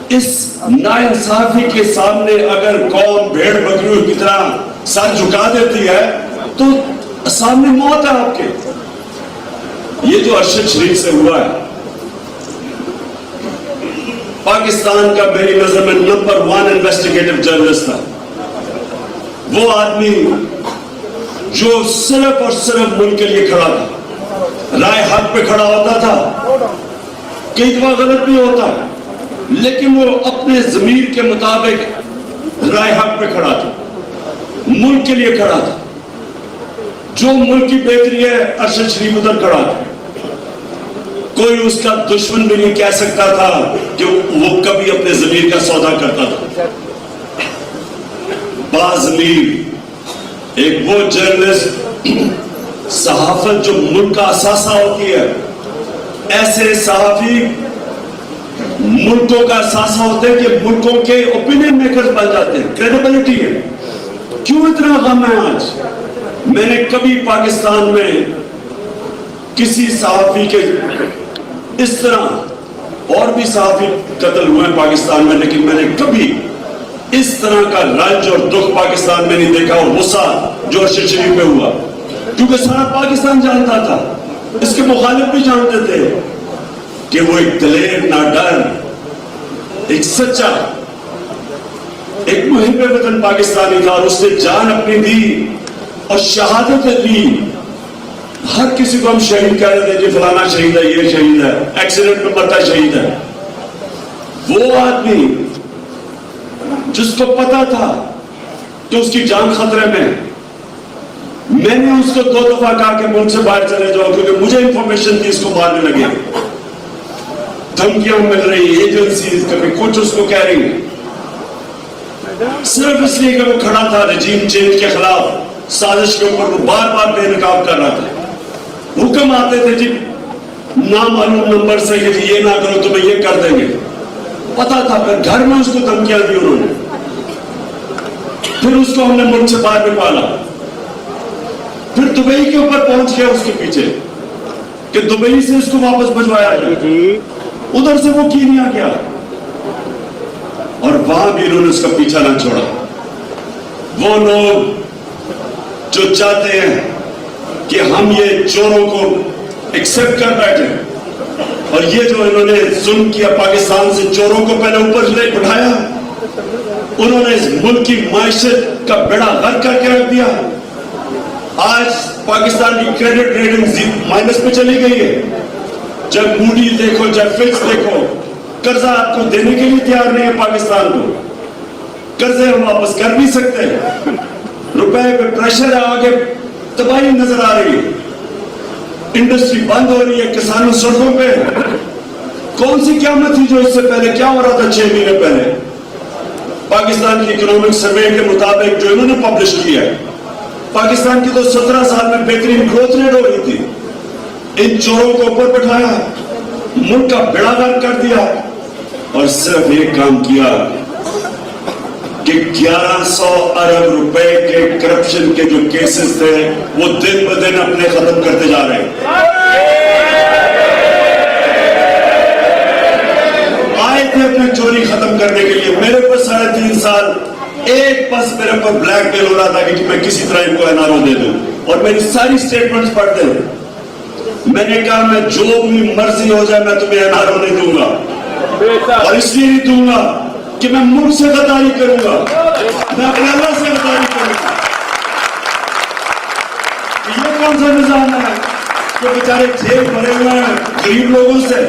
اس ناانصافی کے سامنے اگر قوم بھیڑ بکریوں کی طرح سر جھکا دیتی ہے تو سامنے موت ہے آپ کے. یہ جو ارشد شریف سے ہوا ہے پاکستان کا میری نظر میں نمبر 1 انویسٹیگیٹو جرنلسٹ تھا. وہ آدمی جو صرف اور صرف ملک کے لیے کھڑا تھا, رائے حق پہ کھڑا ہوتا تھا, کئی دفعہ غلط بھی ہوتا لیکن وہ اپنے ضمیر کے مطابق رائے حق پہ کھڑا تھا, ملک کے لیے کھڑا تھا. جو ملک کی بہتری ہے ارشد شریف ادھر کھڑا تھا. کوئی اس کا دشمن بھی نہیں کہہ سکتا تھا کہ وہ کبھی اپنے ضمیر کا سودا کرتا تھا. باضمیر ایک وہ جرنلسٹ, صحافت جو ملک کا اثاثہ ہوتی ہے, ایسے صحافی ملکوں کا اثاثہ ہوتے ہیں کہ ملکوں کے اوپینین میکرز بن جاتے ہیں. کریڈیبلٹی ہے. کیوں اتنا غم ہے آج؟ میں نے کبھی پاکستان میں کسی صحافی کے اس طرح, اور بھی صحافی قتل ہوئے ہیں پاکستان میں, لیکن میں نے کبھی اس طرح کا رنج اور دکھ پاکستان میں نہیں دیکھا, اور غصہ جو ارشد شریف پہ ہوا, کیونکہ سارا پاکستان جانتا تھا, اس کے مخالف بھی جانتے تھے کہ وہ ایک دلیر, ناڈر, ایک سچا, ایک محب وطن پاکستانی تھا, اور اس نے جان اپنی دی اور شہادت دی. ہر کسی کو ہم شہید کہہ رہے تھے, جی فلانا شہید ہے, یہ شہید ہے, ایکسیڈنٹ میں مرتا شہید ہے. وہ آدمی جس کو پتا تھا کہ اس کی جان خطرے میں, میں نے اس کو 2 دفعہ کہا کہ ملک سے باہر چلے جاؤ, کیونکہ مجھے انفارمیشن تھی اس کو مارنے لگے, دھمکیاں مل رہی, ایجنسیز کبھی کچھ اس کو کہہ رہی, صرف اس لیے کہ وہ کھڑا تھا رجیم چینج کے خلاف سازش کے اوپر. وہ بار بار بے نقاب کر رہا تھا. حکم آتے تھے جی نامعلوم نمبر سے کہ یہ نہ کرو تمہیں یہ کر دیں گے. پتا تھا, پھر گھر میں اس کو دھمکیاں دی انہوں نے. پھر اس کو ہم نے ملک سے باہر نکالا, پھر دبئی کے اوپر پہنچ گیا اس کے پیچھے کہ دبئی سے اس کو واپس بھجوایا جائے. ادھر سے وہ کینیا گیا اور وہاں بھی انہوں نے اس کا پیچھا نہ چھوڑا. وہ لوگ جو چاہتے ہیں کہ ہم یہ چوروں کو ایکسپٹ کر بیٹھے, اور یہ جو انہوں نے ظلم کیا پاکستان سے, چوروں کو پہلے اوپر لے بٹھایا, انہوں نے اس ملک کی معیشت کا بیڑا غرق کر کے رکھ دیا. آج پاکستان کی کریڈٹ ریٹنگ مائنس پہ چلی گئی ہے. جب موڈی دیکھو, جب فچ دیکھو, قرضہ آپ کو دینے کے لیے تیار نہیں ہے پاکستان کو. قرضے ہم واپس کر بھی سکتے ہیں, روپے پہ پریشر ہے, آگے تباہی نظر آ رہی ہے, انڈسٹری بند ہو رہی ہے, کسانوں سڑکوں پہ. کون سی قیامت تھی جو اس سے پہلے کیا ہو رہا تھا 6 مہینے پہلے؟ پاکستان کی اکنامک سروے کے مطابق جو انہوں نے پبلش کیا ہے, پاکستان کی تو 17 سال میں بہترین گروتھ ریٹ ہو رہی تھی. ان چوروں کو اوپر بٹھایا, ملک کا بیڑا غرق کر دیا, اور صرف ایک کام کیا کہ 1100 ارب روپے کے کرپشن کے جو کیسز تھے وہ دن بدن اپنے ختم کرتے جا رہے ہیں. آئے تھے اپنی چوری ختم کرنے کے لیے. میرے پر 3.5 سال ایک بس میرے پر بلیک میل ہو رہا تھا کہ میں کسی طرح ان کو این آر او دے دوں, اور میری ساری سٹیٹمنٹس پڑھتے ہیں. میں نے کہا میں جو بھی مرضی ہو جائے میں تمہیں این آر او نہیں دوں گا, اور اس لیے نہیں دوں گا کہ میں ملک سے غداری کروں گا, میں اپنے اللہ سے غداری کروں گا. یہ کون سا نظام ہے کہ بیچارے جیل بھرے ہوئے ہیں غریب لوگوں سے,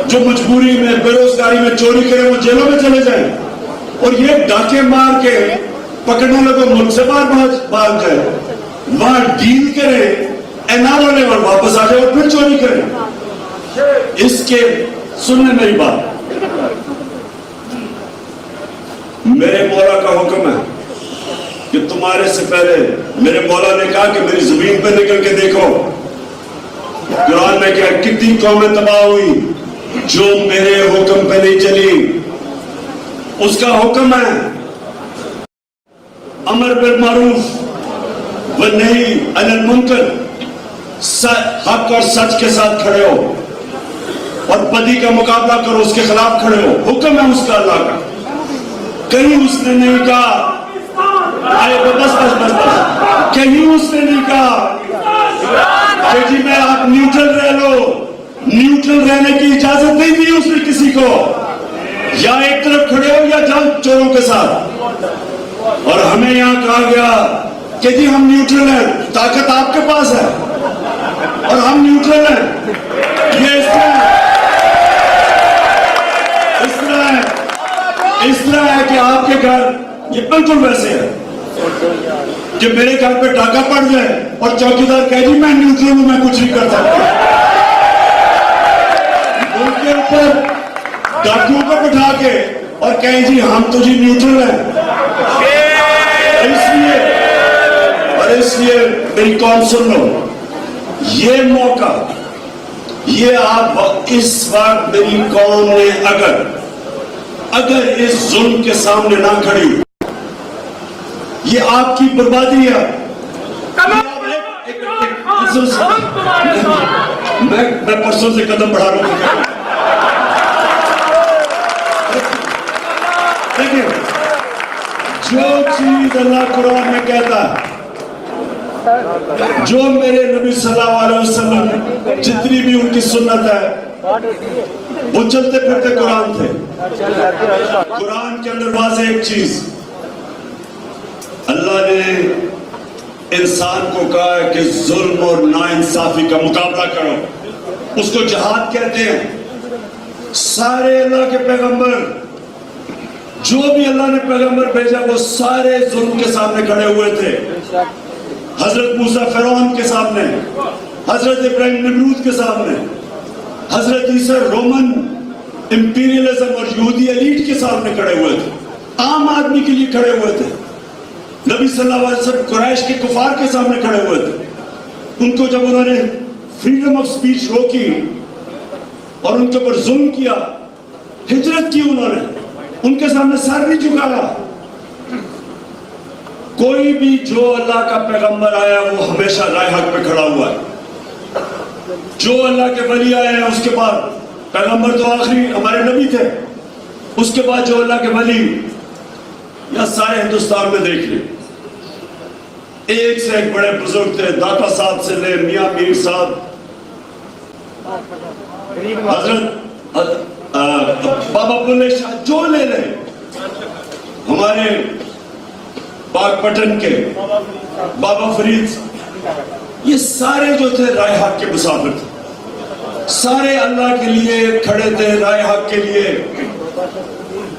جو مجبوری میں, بے روزگاری میں چوری کریں وہ جیلوں میں چلے جائیں, اور یہ ڈاکے مار کے پکڑنے لگو ملک سے باہر بھاگ جائے, وہاں ڈیل کریں این آر او لے اور واپس آ جائے اور پھر چوری کریں. اس کے سننے میری بات, میرے مولا کا حکم ہے کہ تمہارے سے پہلے میرے مولا نے کہا کہ میری زمین پہ نکل کے دیکھو. قرآن میں کیا کتنی قومیں تباہ ہوئی جو میرے حکم پہ نہیں چلی. اس کا حکم ہے امر بالمعروف والنہی عن المنکر, حق اور سچ کے ساتھ کھڑے ہو. اور بدی کا مقابلہ کرو, اس کے خلاف کھڑے ہو. حکم ہے اس کا اللہ کا. کہیں اس نے نہیں کہا بس بس بس بس, کہیں اس نے نہیں کہا کہ جی میں آپ نیوٹرل رہ لو. نیوٹرل رہنے کی اجازت نہیں دی اس نے کسی کو. یا ایک طرف کھڑے ہو یا جاؤ چوروں کے ساتھ. اور ہمیں یہاں کہا گیا کہ جی ہم نیوٹرل ہیں. طاقت آپ کے پاس ہے اور ہم نیوٹرل ہیں. یہ اس طرح ہے کہ آپ کے گھر یہ بالکل ویسے ہے کہ میرے گھر پہ ڈاکہ پڑ جائے اور چوکیدار کہے جی میں نیوٹرل ہوں, میں کچھ نہیں کر سکتا. ان کے اوپر ڈاکوؤں کو بٹھا کے اور کہیں جی ہم تو جی نیوٹرل ہیں. اس لیے میری قوم سن لو, یہ موقع, یہ آپ اس وقت میری قوم نے اگر اس ظلم کے سامنے نہ کھڑی, یہ آپ کی بربادی ہے. میں پرسوں سے قدم بڑھا رہا ہوں. دیکھیں, جو چیز اللہ قرآن میں کہتا ہے, جو میرے نبی صلی اللہ علیہ وسلم جتنی بھی ان کی سنت ہے, وہ چلتے پھرتے قرآن تھے. قرآن کے اندر واضح ایک چیز, اللہ نے انسان کو کہا ہے کہ ظلم اور ناانصافی کا مقابلہ کرو. اس کو جہاد کہتے ہیں. سارے اللہ کے پیغمبر, جو بھی اللہ نے پیغمبر بھیجا, وہ سارے ظلم کے سامنے کھڑے ہوئے تھے. حضرت موسیٰ فرعون کے سامنے, حضرت ابراہیم نمرود کے سامنے, حضرت عیسیٰ رومن امپیریلزم اور یہودی ایلیٹ کے سامنے کھڑے ہوئے تھے. عام آدمی کے لیے کھڑے ہوئے تھے. نبی صلی اللہ علیہ وسلم قریش کے کفار کے سامنے کھڑے ہوئے تھے. ان کو جب انہوں نے فریڈم آف سپیچ روکی اور ان کے اوپر ظلم کیا, ہجرت کی انہوں نے, ان کے سامنے سر نہیں جھکایا. کوئی بھی جو اللہ کا پیغمبر آیا وہ ہمیشہ رائے حق پہ کھڑا ہوا ہے. جو اللہ کے ولی آئے ہیں, اس کے بعد پیغمبر تو آخری ہمارے نبی تھے, اس کے بعد جو اللہ کے ولی یا سارے ہندوستان میں دیکھ لیں, ایک سے ایک بڑے بزرگ تھے. داتا صاحب سے لے میاں میر صاحب, حضرت بابا بلے شاہ, جو لے لیں, ہمارے پاک پٹن کے بابا فرید, یہ سارے جو تھے رائے حق کے مسافر تھے. سارے اللہ کے لیے کھڑے تھے, رائے حق کے لیے,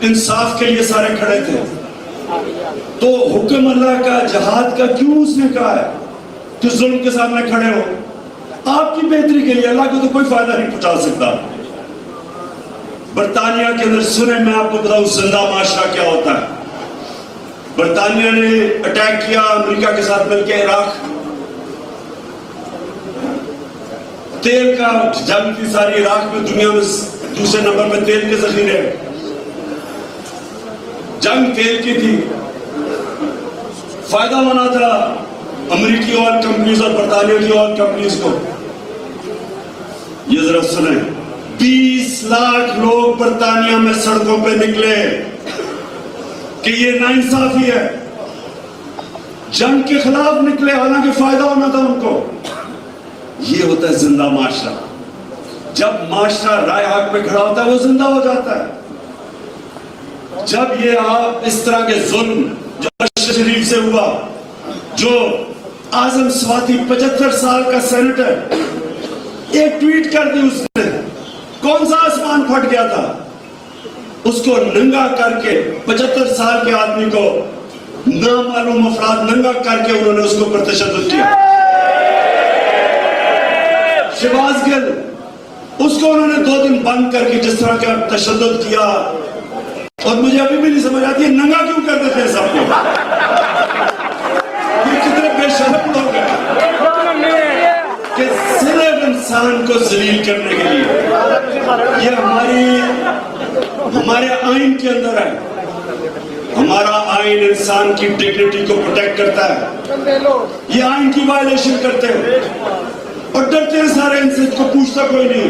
انصاف کے لیے سارے کھڑے تھے. تو حکم اللہ کا, جہاد کا کیوں اس نے کہا ہے کہ ظلم کے سامنے کھڑے ہو؟ آپ کی بہتری کے لیے. اللہ کو تو کوئی فائدہ نہیں پہنچا سکتا. برطانیہ کے اندر سنیں, میں آپ کو بتاؤں زندہ معاشرہ کیا ہوتا ہے. برطانیہ نے اٹیک کیا امریکہ کے ساتھ مل کے عراق. تیل کا جنگ تھی ساری عراق میں, دنیا میں دوسرے نمبر پہ تیل کے ذخیرے. جنگ تیل کی تھی, فائدہ ہونا تھا امریکی آئل کمپنیز اور برطانیہ کی آئل کمپنیز کو. یہ ذرا سنیں, 20 لاکھ لوگ برطانیہ میں سڑکوں پہ نکلے کہ یہ ناانصافی ہے. جنگ کے خلاف نکلے, حالانکہ فائدہ ہونا تھا ان کو. یہ ہوتا ہے زندہ معاشرہ. جب معاشرہ رائے حق پہ کھڑا ہوتا ہے وہ زندہ ہو جاتا ہے. جب یہ آپ اس طرح کے ظلم جو شریف سے ہوا, جو اعظم سواتی 75 سال کا سینیٹر, ایک ٹویٹ کر دی اس نے, کون سا آسمان پھٹ گیا تھا, اس کو ننگا کر کے 75 سال کے آدمی کو نامعلوم افراد ننگا کر کے انہوں نے اس کو پر تشدد کیا. شہباز گل, اس کو انہوں نے 2 دن بند کر کے جس طرح کا تشدد کیا, اور مجھے ابھی بھی نہیں سمجھ آتی ہے ننگا کیوں کر دیتے ہیں سب کو. یہ کتنے بے شرم لوگ ہیں کہ صرف انسان کو ذلیل کرنے کے لیے. یہ ہمارے آئین کے اندر ہے. ہمارا آئین انسان کی ڈگنیٹی کو پروٹیکٹ کرتا ہے. یہ آئین کی وائلیشن کرتے ہیں اور ڈرتے ہیں سارے, ان سے کو پوچھتا کوئی نہیں.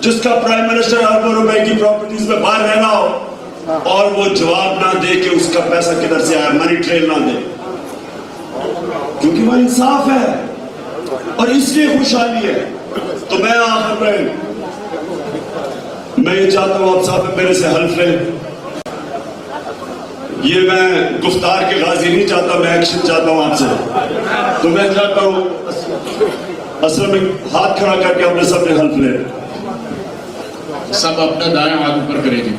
جس کا پرائم منسٹر اربوں روپے کی پراپرٹیز میں باہر رہنا ہو اور وہ جواب نہ دے کہ اس کا پیسہ کدھر سے آیا, منی ٹریل نہ دے, کیونکہ وہ انصاف ہے اور اس لیے خوشحالی ہے. تو میں آخر میں یہ چاہتا ہوں آپ صاحب میرے سے حلف لیں. یہ میں گفتار کے غازی نہیں چاہتا, میں ایکشن چاہتا ہوں آپ سے. تو میں چاہتا ہوں اصل میں ہاتھ کھڑا کر کے ہم نے سب نے حلف لیں. سب اپنا دائیں ہاتھ اوپر کریں گے.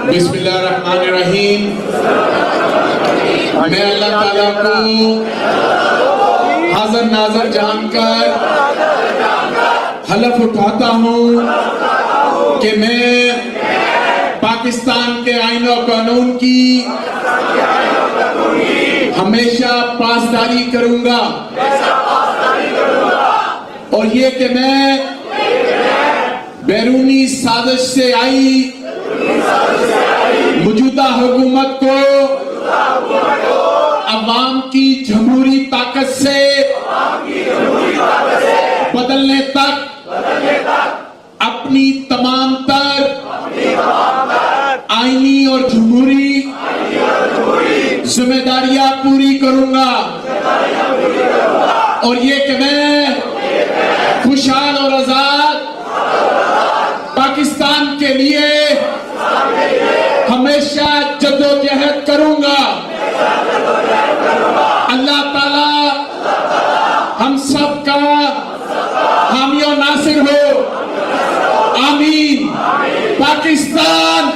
بسم اللہ الرحمن الرحیم. میں اللہ تعالیٰ کو حاضر ناظر جان کر حلف اٹھاتا ہوں کہ میں پاکستان کے آئین و قانون کی ہمیشہ پاسداری کروں گا, اور یہ کہ میں بیرونی سازش سے آئی موجودہ حکومت کو عوام کی جمہوری طاقت سے بدلنے تک اپنی تمام تر آئینی اور جمہوری ذمہ داریاں پوری کروں گا, اور یہ کہ میں خوشحال اور آزاد پاکستان کے لیے ہمیشہ جدوجہد کروں گا. اللہ تعالی ہم سب کا حامی و ناصر ہو. آمین. پاکستان